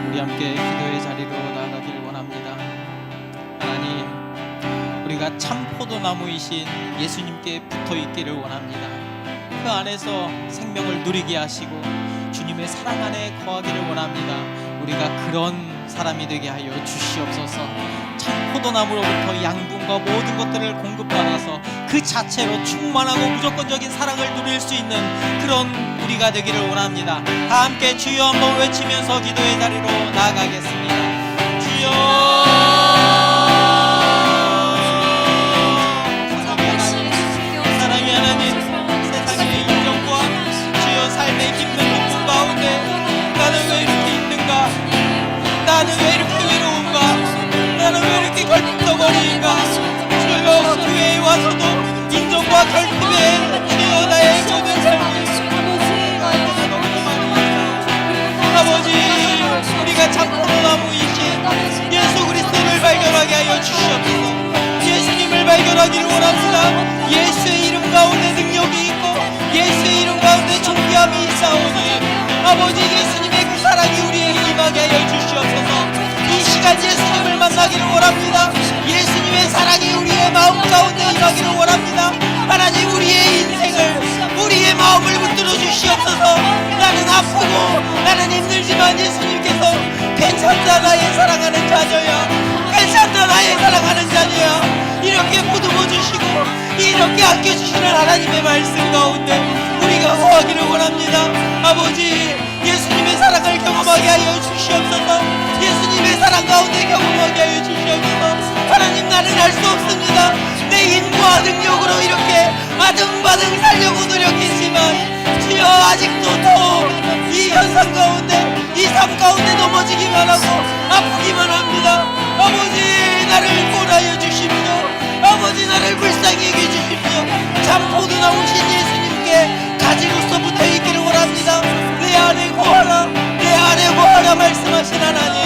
우리 함께 기도의 자리로 나아가길 원합니다. 하나님, 우리가 참 포도나무이신 예수님께 붙어 있기를 원합니다. 그 안에서 생명을 누리게 하시고 주님의 사랑 안에 거하기를 원합니다. 우리가 그런 사람이 되게 하여 주시옵소서. 참 포도나무로부터 양분과 모든 것들을 공급받아서 그 자체로 충만하고 무조건적인 사랑을 누릴 수 있는 그런 우리가 되기를 원합니다. 다 함께 주여 한번 외치면서 기도의 자리로 나아가겠습니다. 주여. 사랑의 하나님, 세상의 인정과 주여 삶의 힘든 고통 가운데 나는 왜 이렇게 힘든가? 나는 왜 이렇게 외로운가? 나는 왜 이렇게 결핍덩어리인가? 주여, 교회에 와서도 인정과 결핍에 주여 나의 모든 삶이 아버지, 우리가 참 포도나무이신 예수 그리스도를 발견하게 하여 주시옵소서. 예수님을 발견하기를 원합니다. 예수의 이름 가운데 능력이 있고 예수의 이름 가운데 존귀함이 있사오니 아버지, 예수님의 그 사랑이 우리에게 임하게 하여 주시옵소서. 이 시간 예수님을 만나기를 원합니다. 예수님의 사랑이 우리의 마음 가운데 임하기를 원합니다. 하나님, 우리의 인생을, 우리의 마음을 붙들어 주시옵소서. 나는 아프고 나는 힘들지만 예수님께서 괜찮다, 나의 사랑하는 자녀야, 괜찮다, 나의 사랑하는 자녀야, 이렇게 보듬어 주시고 이렇게 이렇게 아껴주시는 하나님의 말씀 가운데 우리가 거하기를 원합니다. 아버지, 예수님의 사랑을 경험하게 하여 주시옵소서. 예수님의 사랑 가운데 경험하게 하여 주시옵소서. 하나님, 나는 할 수 없습니다. 내 힘과 능력으로 이렇게 아등바등 살려고 노력했지만 주여, 아직도 더 이 현상 가운데, 이 삶 가운데 넘어지기만 하고 아프기만 합니다. 아버지, 나를 구원하여 주십시오. 아버지, 나를 불쌍히 여겨 주십시오. 참 포도 나오신 예수님께 가지로서 붙어있기를 원합니다. 내 안에 거하라, 내 안에 거하라 말씀하신 하나님,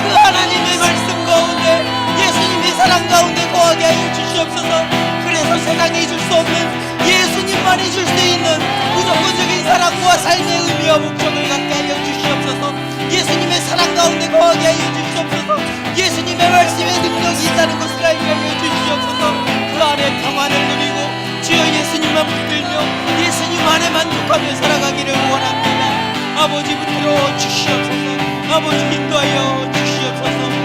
그 하나님의 말씀 가운데, 예수님의 사랑 가운데 거하게 하여 주시옵소서. 그래서 세상이 줄 수 없는, 예수님만이 줄 수 있는 무조건적인 사랑과 삶의 의미와 목적을 갖게 하여 주시옵소서. 예수님의 사랑 가운데 거하게 하여 주시옵소서. 예수님의 말씀에 능력이 있다는 것을 알게 하여 주시옵소서. 그 안에 평안을 누리고 주여 예수님만 붙들며 예수님 안에 만족하며 살아가기를 원합니다. 아버지, 붙들어 주시옵소서. 아버지, 인도하여 주시옵소서.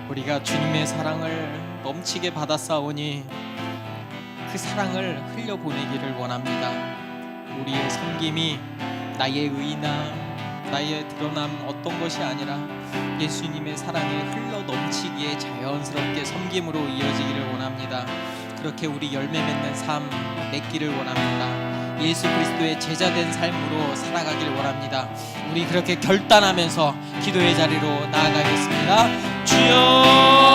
우리가 주님의 사랑을 넘치게 받았사오니 그 사랑을 흘려보내기를 원합니다. 우리의 섬김이 나의 의나 나의 드러남 어떤 것이 아니라 예수님의 사랑이 흘러 넘치기에 자연스럽게 섬김으로 이어지기를 원합니다. 그렇게 우리 열매 맺는 삶 맺기를 원합니다. 예수 그리스도의 제자된 삶으로 살아가길 원합니다. 우리 그렇게 결단하면서 기도의 자리로 나아가겠습니다. 주여,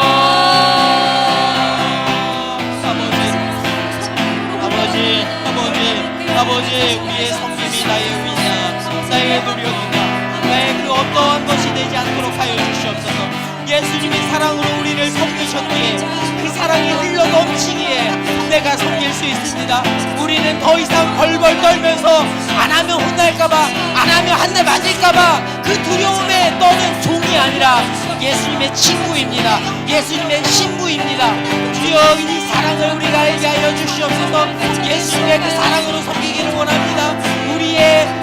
아버지, 우리의 섬김이 나의 의나 나의 노력이나 나의 그 어떠한 것이 되지 않도록 하여 주시옵소서. 예수님의 사랑으로 우리를 섬기셨기에 그 사랑이 흘러 넘치기에 내가 섬길 수 있습니다. 우리는 더 이상 벌벌 떨면서 안 하면 혼날까봐, 안 하면 한 대 맞을까봐 그 두려움에 떠는 종이 아니라 예수님의 친구입니다. 예수님의 신부입니다. 주여, 이 사랑을 우리가 알게 하여 주시옵소서. 예수님의 그 사랑으로 섬기기를 원합니다.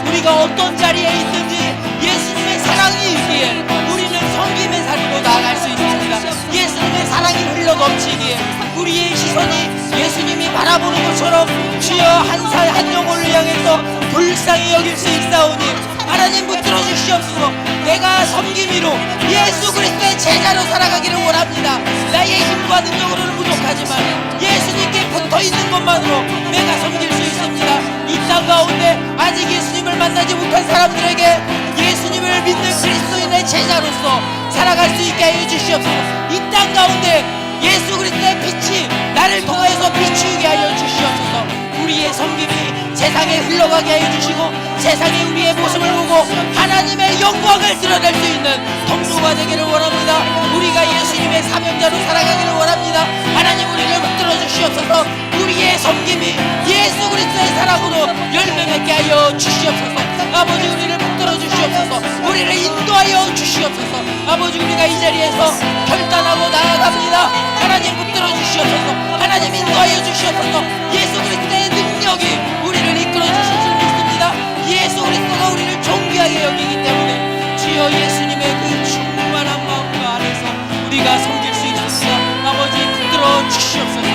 우리가 어떤 자리에 있든지 예수님의 사랑이 있기에 우리는 섬김의 삶으로 나아갈 수 있습니다. 예수님의 사랑이 흘러 넘치기에 우리의 시선이 예수님이 바라보는 것처럼 주여 한 영혼을 향해서 불쌍히 여길 수 있사오니 하나님 붙들어 주시옵소서. 내가 섬김이로 예수 그리스도의 제자로 살아가기를 원합니다. 나의 힘과 능력으로는 부족하지만 예수님께 붙어있는 것만으로 내가 섬길 수 있습니다. 이 땅 가운데 아직 예수님을 만나지 못한 사람들에게 예수님을 믿는 그리스도인의 제자로서 살아갈 수 있게 하여 주시옵소서. 이 땅 가운데 예수 그리스도의 빛이 나를 통하여서 비추게 하여 주시옵소서. 우리의 섬김이 세상에 흘러가게 하여 주시고 세상이 우리의 모습을 보고 하나님의 영광을 드러낼 수 있는 통로가 되기를 원합니다. 우리가 예수님의 사명자로 살아가기를 원합니다. 하나님, 우리를 붙들어 주시옵소서. 우리의 섬김이 예수 그리스도의 사랑으로 열매 맺게 하여 주시옵소서. 아버지, 우리를 붙들어 주시옵소서. 우리를 인도하여 주시옵소서. 아버지, 우리가 이 자리에서 결단하고 나아갑니다. 하나님, 붙들어 주시옵소서. 하나님, 인도하여 주시옵소서. 예수 그리스도의 능력이 우리를 이끌어 주실 줄 믿습니다. 예수 그리스도가 우리를 존귀하게 여기기 때문에 주여 예수님의 그 충만한 마음 안에서 우리가 섬길 수 있습니다. 아버지, 붙들어 주시옵소서.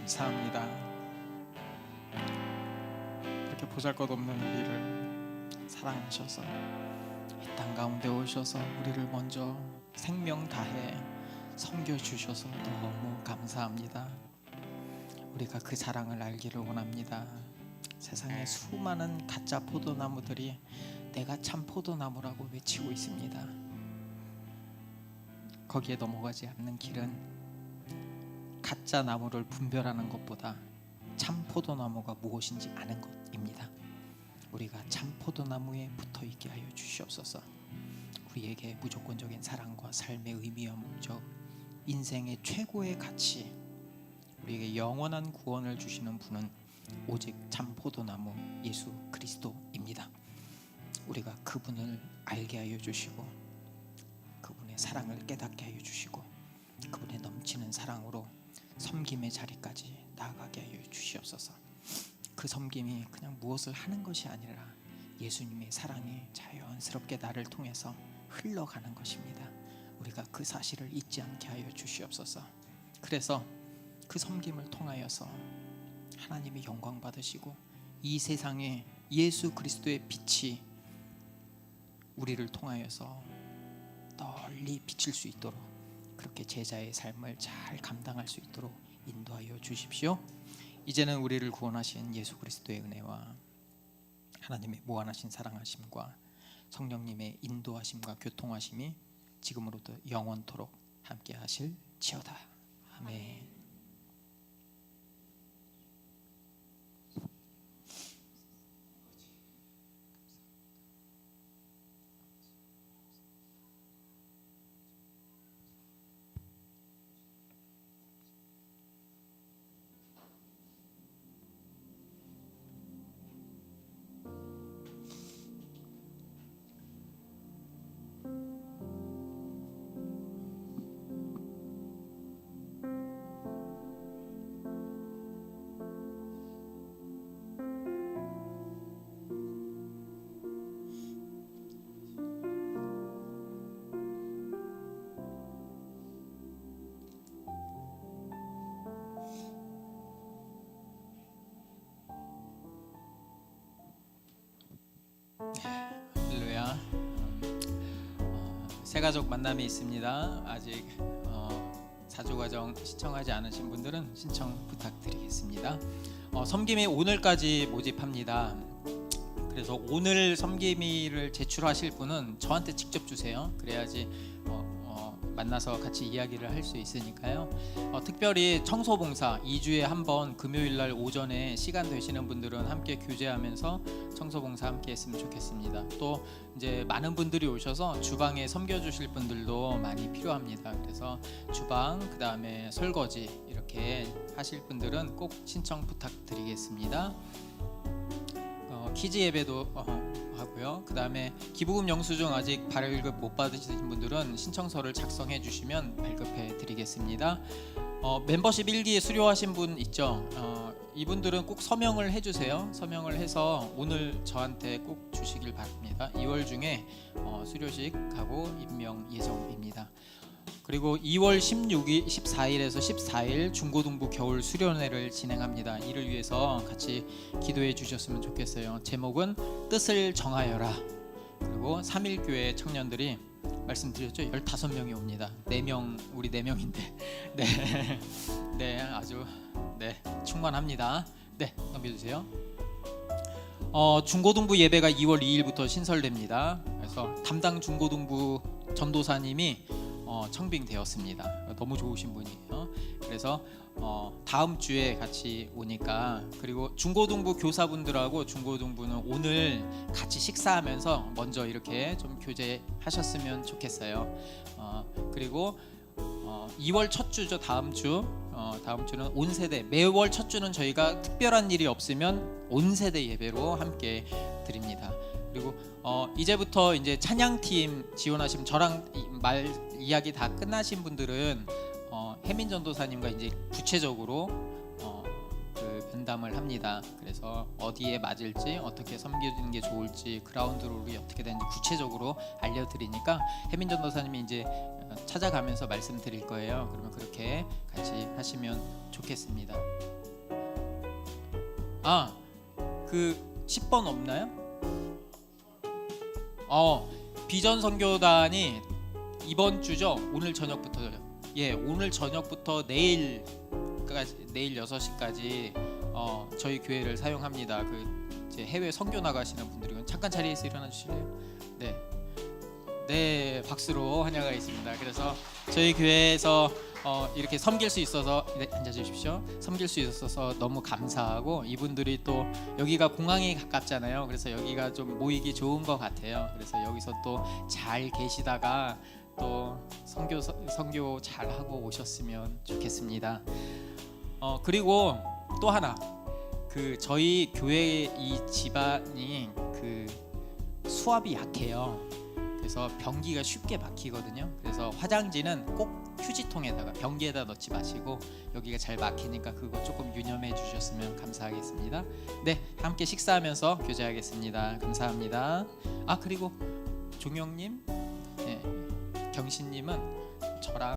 감사합니다. 이렇게 보잘것없는 우리를 사랑하셔서 이 땅 가운데 오셔서 우리를 먼저 생명 다해 섬겨주셔서 너무 감사합니다. 우리가 그 사랑을 알기를 원합니다. 세상에 수많은 가짜 포도나무들이 내가 참 포도나무라고 외치고 있습니다. 거기에 넘어가지 않는 길은 가짜 나무를 분별하는 것보다 참 포도나무가 무엇인지 아는 것입니다. 우리가 참 포도나무에 붙어 있게 하여 주시옵소서. 우리에게 무조건적인 사랑과 삶의 의미와 목적, 인생의 최고의 가치, 우리에게 영원한 구원을 주시는 분은 오직 참 포도나무 예수 그리스도입니다. 우리가 그분을 알게 하여 주시고 그분의 사랑을 깨닫게 하여 주시고 그분의 넘치는 사랑으로 섬김의 자리까지 나아가게 하여 주시옵소서. 그 섬김이 그냥 무엇을 하는 것이 아니라 예수님의 사랑이 자연스럽게 나를 통해서 흘러가는 것입니다. 우리가 그 사실을 잊지 않게 하여 주시옵소서. 그래서 그 섬김을 통하여서 하나님이 영광 받으시고 이 세상에 예수 그리스도의 빛이 우리를 통하여서 널리 비칠 수 있도록 그렇게 제자의 삶을 잘 감당할 수 있도록 인도하여 주십시오. 이제는 우리를 구원하신 예수 그리스도의 은혜와 하나님의 무한하신 사랑하심과 성령님의 인도하심과 교통하심이 지금으로부터 영원토록 함께 하실지어다. 아멘. 할렐루야. 새가족 만남이 있습니다. 아직 사주과정 신청하지 않으신 분들은 신청 부탁드리겠습니다. 섬김이 오늘까지 모집합니다. 그래서 오늘 섬김이를 제출하실 분은 저한테 직접 주세요. 그래야지 만나서 같이 이야기를 할 수 있으니까요. 특별히 청소봉사 2주에 한 번 금요일날 오전에 시간 되시는 분들은 함께 교제하면서 청소봉사 함께 했으면 좋겠습니다. 또 이제 많은 분들이 오셔서 주방에 섬겨주실 분들도 많이 필요합니다. 그래서 주방 그 다음에 설거지 이렇게 하실 분들은 꼭 신청 부탁드리겠습니다. 키즈 예배도 하고요. 그 다음에 기부금 영수증 아직 발급 못 받으신 분들은 신청서를 작성해 주시면 발급해 드리겠습니다. 멤버십 1기 수료하신 분 있죠? 이분들은 꼭 서명을 해주세요. 서명을 해서 오늘 저한테 꼭 주시길 바랍니다. 2월 중에 수료식하고 임명 예정입니다. 그리고 2월 14일에서 14일 중고등부 겨울 수련회를 진행합니다. 이를 위해서 같이 기도해 주셨으면 좋겠어요. 제목은 뜻을 정하여라. 그리고 3일교회 청년들이 말씀드렸죠. 15명이 옵니다. 4명 우리 4명인데 네 아주 충만합니다. 네 넘겨주세요. 중고등부 예배가 2월 2일부터 신설됩니다. 그래서 담당 중고등부 전도사님이 청빙되었습니다. 너무 좋으신 분이에요. 그래서 다음 주에 같이 오니까, 그리고 중고등부 교사분들하고 중고등부는 오늘 같이 식사하면서 먼저 이렇게 좀 교제하셨으면 좋겠어요. 그리고 2월 첫 주죠. 다음 주는 온 세대, 매월 첫 주는 저희가 특별한 일이 없으면 온 세대 예배로 함께 드립니다. 그리고 이제부터 이제 찬양팀 지원하시면 저랑 이야기 다 끝나신 분들은 혜민 전도사님과 이제 구체적으로 그 면담을 합니다. 그래서 어디에 맞을지, 어떻게 섬기는 게 좋을지, 그라운드 롤이 어떻게 되는지 구체적으로 알려드리니까 혜민 전도사님이 이제 찾아가면서 말씀드릴 거예요. 그러면 그렇게 같이 하시면 좋겠습니다. 그 10번 없나요? 비전 선교단이 이번 주죠. 오늘 저녁부터요. 예, 오늘 저녁부터 내일 6시까지 저희 교회를 사용합니다. 이제 해외 선교 나가시는 분들이 잠깐 자리에서 일어나 주실래요? 네, 박수로 환영하겠습니다. 그래서 저희 교회에서 이렇게 섬길 수 있어서 앉아 주십시오. 섬길 수 있어서 너무 감사하고, 이분들이 또 여기가 공항이 가깝잖아요. 그래서 여기가 좀 모이기 좋은 것 같아요. 그래서 여기서 또 잘 계시다가 또 선교 잘 하고 오셨으면 좋겠습니다. 그리고 또 하나, 저희 교회 이 집안이 수압이 약해요. 그래서 변기가 쉽게 막히거든요. 그래서 화장지는 꼭 휴지통에다가 변기에다 넣지 마시고, 여기가 잘 막히니까 그거 조금 유념해 주셨으면 감사하겠습니다. 네, 함께 식사하면서 교제하겠습니다. 감사합니다. 그리고 종영님, 경신님은 저랑